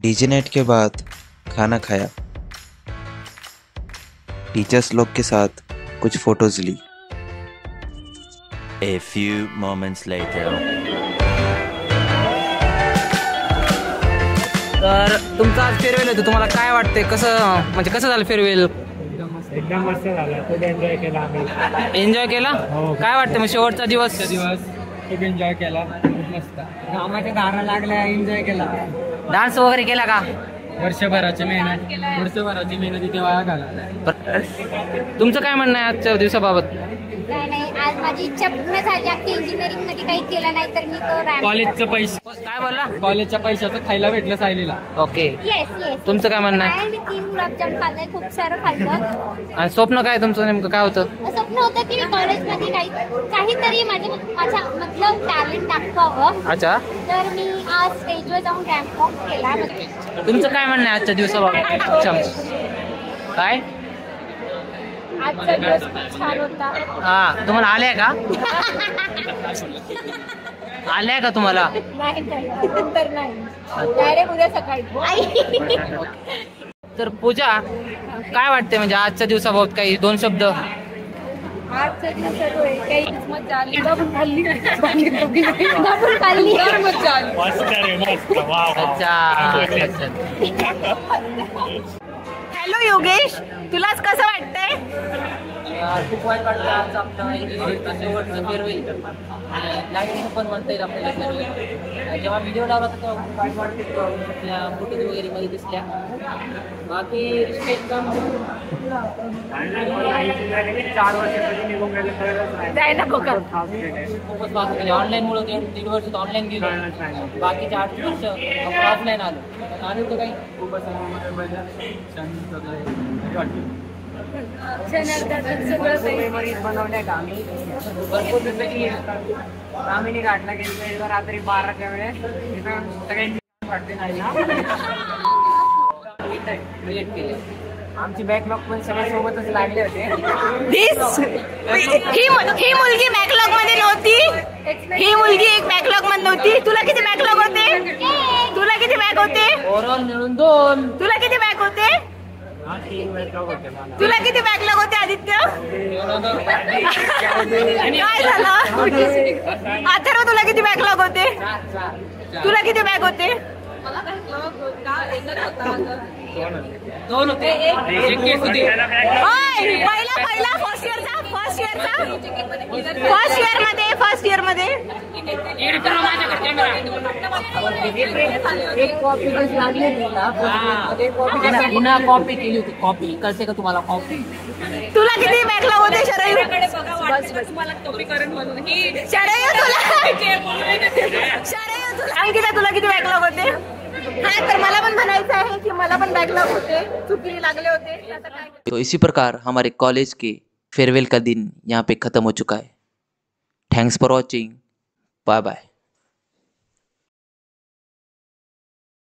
DJ Knight के बाद खाना खाया, टीचर्स लोग के साथ कुछ फोटोज ली। A few moments later. तर तुमचा आज फेअरवेल होतं, तुम्हाला काय वाटतंय? कसं झालं फेअरवेल? एकदम मस्त झालं, खूप एन्जॉय केला आम्ही. एन्जॉय केला? काय वाटतं मग शेवटचा दिवस? खूप एन्जॉय केला, खूप मस्त. कामाच्या दारा लागल्या, एन्जॉय केला. डान्स वगैरे केला का? वर्षभराची मेहनत इथे वाया घाला. तुमचं काय म्हणणं आहे आजच्या दिवसाबाबत? नाही, आज माझी इच्छा पूर्ण झाली. इंजिनिअरिंग मध्ये काही केलं नाही तर मी तो कॉलेजचं पैसे काय बोलला? कॉलेजच्या पैशाचं खायला भेटलं सायलीला. ओके, येस तुमचं काय म्हणणं आहे? मी 3 गुलाबजाम खाल्ले, खूप सारं खाल्लं. आणि स्वप्न काय तुमचं, नेमकं काय होतं? स्वप्न होतं की मी कॉलेजमध्ये काहीतरी माझ्या मधलं टॅलेंट दाखवावं. अच्छा, तर मी आज स्टेजवर जाऊन रॅम्प वॉक केला. तुमचं काय म्हणणं आहे आजच्या दिवसाबाबत? काय आजचा दिवस खूप छान होता. हा, तुम्हाला आल्या का? आल्या का तुम्हाला? नाही नंतर नाही, डायरेक्ट उद्या सकाळी. तर पूजा, काय वाटते म्हणजे आजच्या दिवसाबाबत काही 2 शब्द? आजच्या दिवसात काही मजा आली, दाबून खाल्ली. अच्छा. हॅलो योगेश, तुलाच कसं वाटतंय? खूप वाईट वाटतं आजचा आपला इंजिनिअरिंगचा शेवटचा फेअरवेल. लाईव्ह पण म्हणता येईल आपल्याला फेअरवेल. जेव्हा व्हिडिओ लावला तर तेव्हा खूप वाईट वाटते, आपल्या फोटो वगैरे मध्ये दिसल्या. बाकी रिस्पेक्ट काम 4 वर्षासाठी निघून गेले. जायला बघा. खूपच बाकी म्हणजे ऑनलाईनमुळे 1.5 वर्ष ऑनलाईन गेलो, बाकीचे 8 वर्ष ऑफलाईन आलो. आणि तो काही खूपच मेमरीज बनवल्या का आम्ही. भरपूर जसं की आम्ही घाटला गेलो रात्री 12च्या वेळेस सगळ्यांनी वाटते नाही ना. क्रिएट केले. आमची बॅकलॉग पण सगळे सोबतच लागले होते. ही मुलगी बॅकलॉग मध्ये नव्हती. ही मुलगी एक बॅकलॉग मध्ये नव्हती. तुला किती बॅकलॉग होते? ओव्हरऑल मिळून 2. तुला किती बॅक होते? तुला किती बॅकलॉग होते आदित्य? काय झालं? अथर्व, तुला किती बॅकलॉग होते? तुला किती बॅक होते? 2 होते. पहिला फर्स्ट इयर मध्ये एक कॉपी लागली पुन्हा कॉपी केली होती. कॉपी कळते का तुम्हाला? कॉपी. तुला किती बॅकलॉग होते शरयू? अंकिता, तुला किती बॅकलॉग होते? हाँ, तर मला पण म्हणायचं आहे की मला पण बॅकलॉग होते, चुकी लागले होते. तो इसी प्रकार हमारे कॉलेज के फेयरवेल का दिन यहाँ पे ख़त्म हो चुका है। Thanks for watching, bye bye.